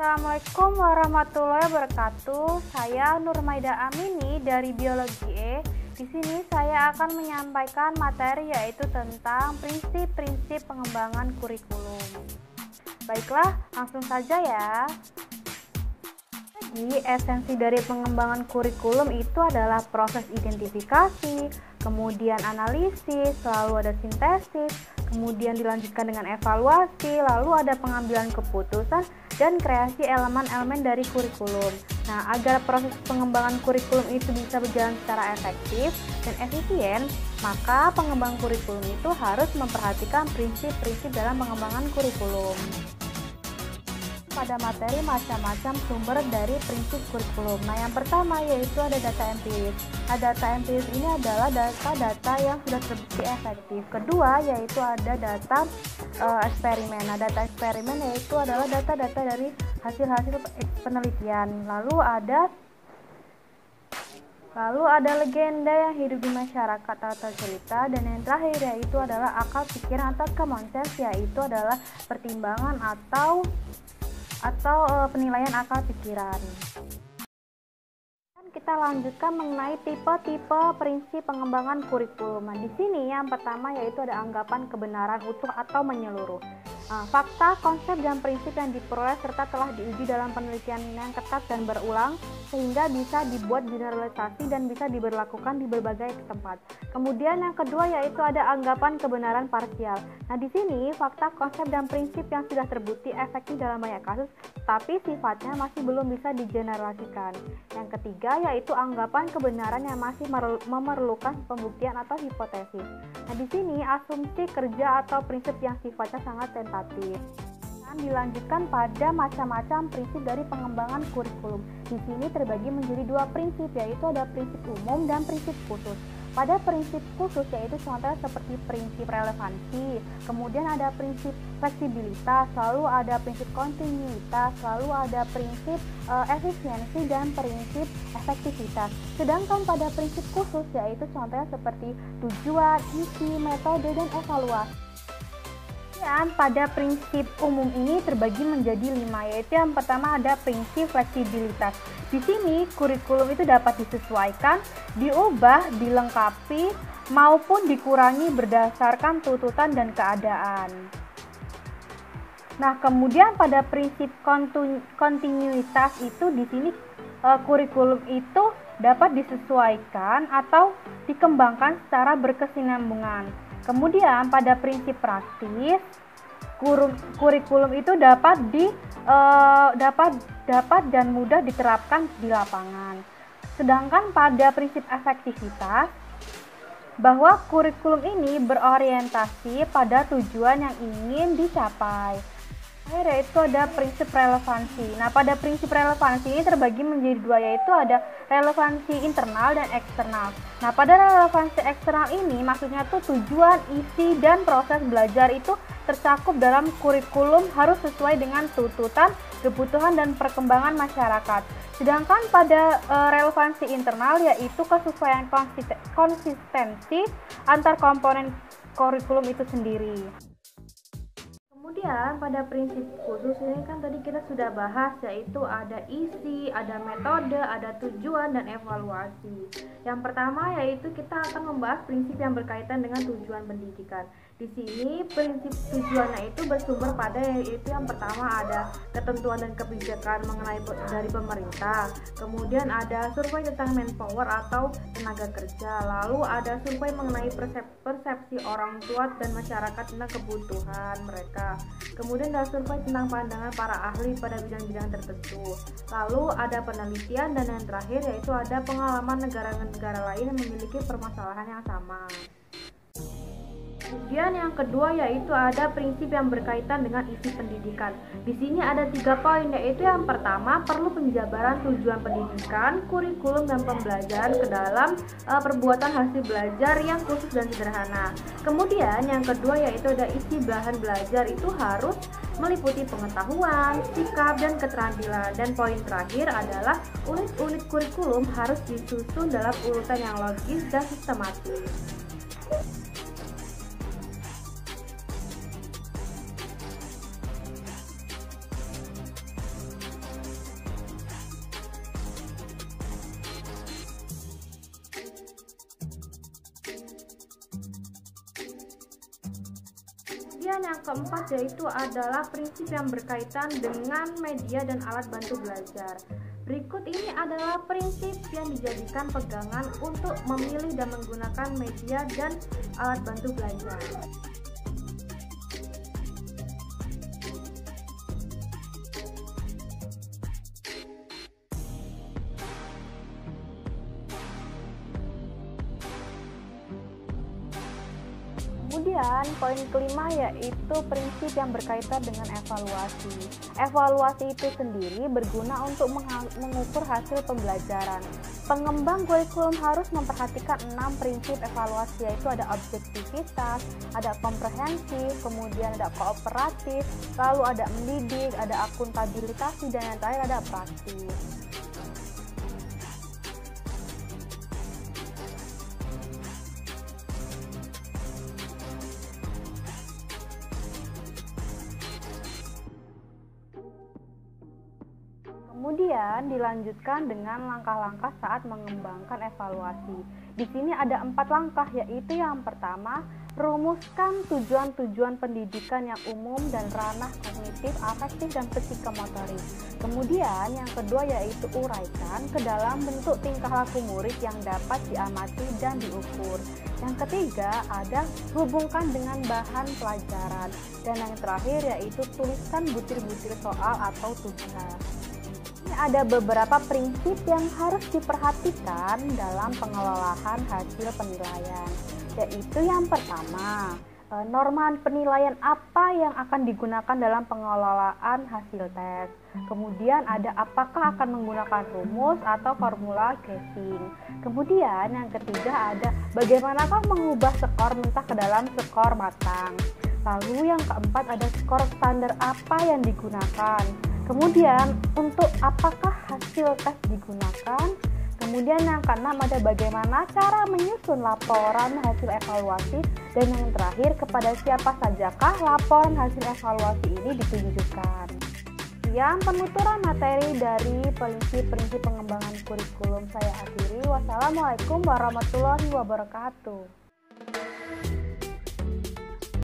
Assalamualaikum warahmatullahi wabarakatuh. Saya Nurmaida Amini dari Biologi E. Di sini saya akan menyampaikan materi yaitu tentang prinsip-prinsip pengembangan kurikulum. Baiklah, langsung saja ya. Jadi, esensi dari pengembangan kurikulum itu adalah proses identifikasi, kemudian analisis, lalu ada sintesis, kemudian dilanjutkan dengan evaluasi, lalu ada pengambilan keputusan, dan kreasi elemen-elemen dari kurikulum. Nah, agar proses pengembangan kurikulum itu bisa berjalan secara efektif dan efisien, maka pengembang kurikulum itu harus memperhatikan prinsip-prinsip dalam pengembangan kurikulum. Pada materi macam-macam sumber dari prinsip kurikulum. Nah, yang pertama yaitu ada data empiris. Nah, data empiris ini adalah data-data yang sudah terbukti efektif. Kedua yaitu ada data eksperimen. Nah, data eksperimen yaitu adalah data-data dari hasil-hasil penelitian. Lalu ada legenda yang hidup di masyarakat atau cerita, dan yang terakhir yaitu adalah akal pikiran atau common sense, yaitu adalah pertimbangan atau penilaian akal pikiran. Kita lanjutkan mengenai tipe-tipe prinsip pengembangan kurikulum. Nah, di sini yang pertama yaitu ada anggapan kebenaran utuh atau menyeluruh. Fakta, konsep, dan prinsip yang diperoleh serta telah diuji dalam penelitian yang ketat dan berulang sehingga bisa dibuat generalisasi dan bisa diberlakukan di berbagai tempat. Kemudian yang kedua yaitu ada anggapan kebenaran parsial. Nah, di sini fakta, konsep, dan prinsip yang sudah terbukti efektif dalam banyak kasus, tapi sifatnya masih belum bisa digeneralisasikan. Yang ketiga yaitu anggapan kebenaran yang masih memerlukan pembuktian atau hipotesis. Nah, di sini asumsi kerja atau prinsip yang sifatnya sangat tentatif. Dan dilanjutkan pada macam-macam prinsip dari pengembangan kurikulum. Di sini terbagi menjadi dua prinsip, yaitu ada prinsip umum dan prinsip khusus. Pada prinsip khusus yaitu contohnya seperti prinsip relevansi, kemudian ada prinsip fleksibilitas, lalu ada prinsip kontinuitas, lalu ada prinsip efisiensi dan prinsip efektivitas. Sedangkan pada prinsip khusus yaitu contohnya seperti tujuan, isi, metode, dan evaluasi. Dan pada prinsip umum ini terbagi menjadi 5, yaitu yang pertama ada prinsip fleksibilitas. Di sini kurikulum itu dapat disesuaikan, diubah, dilengkapi, maupun dikurangi berdasarkan tuntutan dan keadaan. Nah, kemudian pada prinsip kontinuitas itu di sini kurikulum itu dapat disesuaikan atau dikembangkan secara berkesinambungan. Kemudian pada prinsip praktis, kurikulum itu dapat dan mudah diterapkan di lapangan. Sedangkan pada prinsip efektivitas, bahwa kurikulum ini berorientasi pada tujuan yang ingin dicapai. Yaitu ada prinsip relevansi. Nah, pada prinsip relevansi ini terbagi menjadi dua, yaitu ada relevansi internal dan eksternal. Nah, pada relevansi eksternal ini maksudnya tuh tujuan, isi, dan proses belajar itu tercakup dalam kurikulum harus sesuai dengan tuntutan, kebutuhan, dan perkembangan masyarakat. Sedangkan pada relevansi internal yaitu kesesuaian konsistensi antar komponen kurikulum itu sendiri. Kemudian pada prinsip khusus ini kan tadi kita sudah bahas, yaitu ada isi, ada metode, ada tujuan, dan evaluasi. Yang pertama yaitu kita akan membahas prinsip yang berkaitan dengan tujuan pendidikan. Di sini prinsip tujuannya itu bersumber pada yaitu yang pertama ada ketentuan dan kebijakan mengenai dari pemerintah. Kemudian ada survei tentang manpower atau tenaga kerja. Lalu ada survei mengenai persepsi orang tua dan masyarakat tentang kebutuhan mereka. Kemudian ada survei tentang pandangan para ahli pada bidang-bidang tertentu. Lalu ada penelitian, dan yang terakhir yaitu ada pengalaman negara-negara lain yang memiliki permasalahan yang sama. Kemudian yang kedua yaitu ada prinsip yang berkaitan dengan isi pendidikan. Di sini ada 3 poin, yaitu yang pertama perlu penjabaran tujuan pendidikan, kurikulum, dan pembelajaran ke dalam perbuatan hasil belajar yang khusus dan sederhana. Kemudian yang kedua yaitu ada isi bahan belajar itu harus meliputi pengetahuan, sikap, dan keterampilan. Dan poin terakhir adalah unit-unit kurikulum harus disusun dalam urutan yang logis dan sistematis. Kemudian yang keempat yaitu adalah prinsip yang berkaitan dengan media dan alat bantu belajar. Berikut ini adalah prinsip yang dijadikan pegangan untuk memilih dan menggunakan media dan alat bantu belajar. Kemudian poin kelima yaitu prinsip yang berkaitan dengan evaluasi. Evaluasi itu sendiri berguna untuk mengukur hasil pembelajaran. Pengembang kurikulum harus memperhatikan 6 prinsip evaluasi, yaitu ada objektivitas, ada komprehensif, kemudian ada kooperatif, lalu ada mendidik, ada akuntabilitas, dan yang terakhir ada praktis. Kemudian dilanjutkan dengan langkah-langkah saat mengembangkan evaluasi. Di sini ada 4 langkah, yaitu yang pertama, rumuskan tujuan-tujuan pendidikan yang umum dan ranah kognitif, afektif, dan psikomotorik. Kemudian yang kedua yaitu uraikan ke dalam bentuk tingkah laku murid yang dapat diamati dan diukur. Yang ketiga ada hubungkan dengan bahan pelajaran. Dan yang terakhir yaitu tuliskan butir-butir soal atau tugas. Ada beberapa prinsip yang harus diperhatikan dalam pengelolaan hasil penilaian, yaitu yang pertama, norma penilaian apa yang akan digunakan dalam pengelolaan hasil tes. Kemudian ada apakah akan menggunakan rumus atau formula casing. Kemudian yang ketiga ada bagaimanakah mengubah skor mentah ke dalam skor matang. Lalu yang keempat ada skor standar apa yang digunakan. Kemudian untuk apakah hasil tes digunakan. Kemudian yang keenam ada bagaimana cara menyusun laporan hasil evaluasi. Dan yang terakhir kepada siapa sajakah laporan hasil evaluasi ini ditunjukkan. Sekian penuturan materi dari prinsip-prinsip pengembangan kurikulum saya akhiri. Wassalamualaikum warahmatullahi wabarakatuh.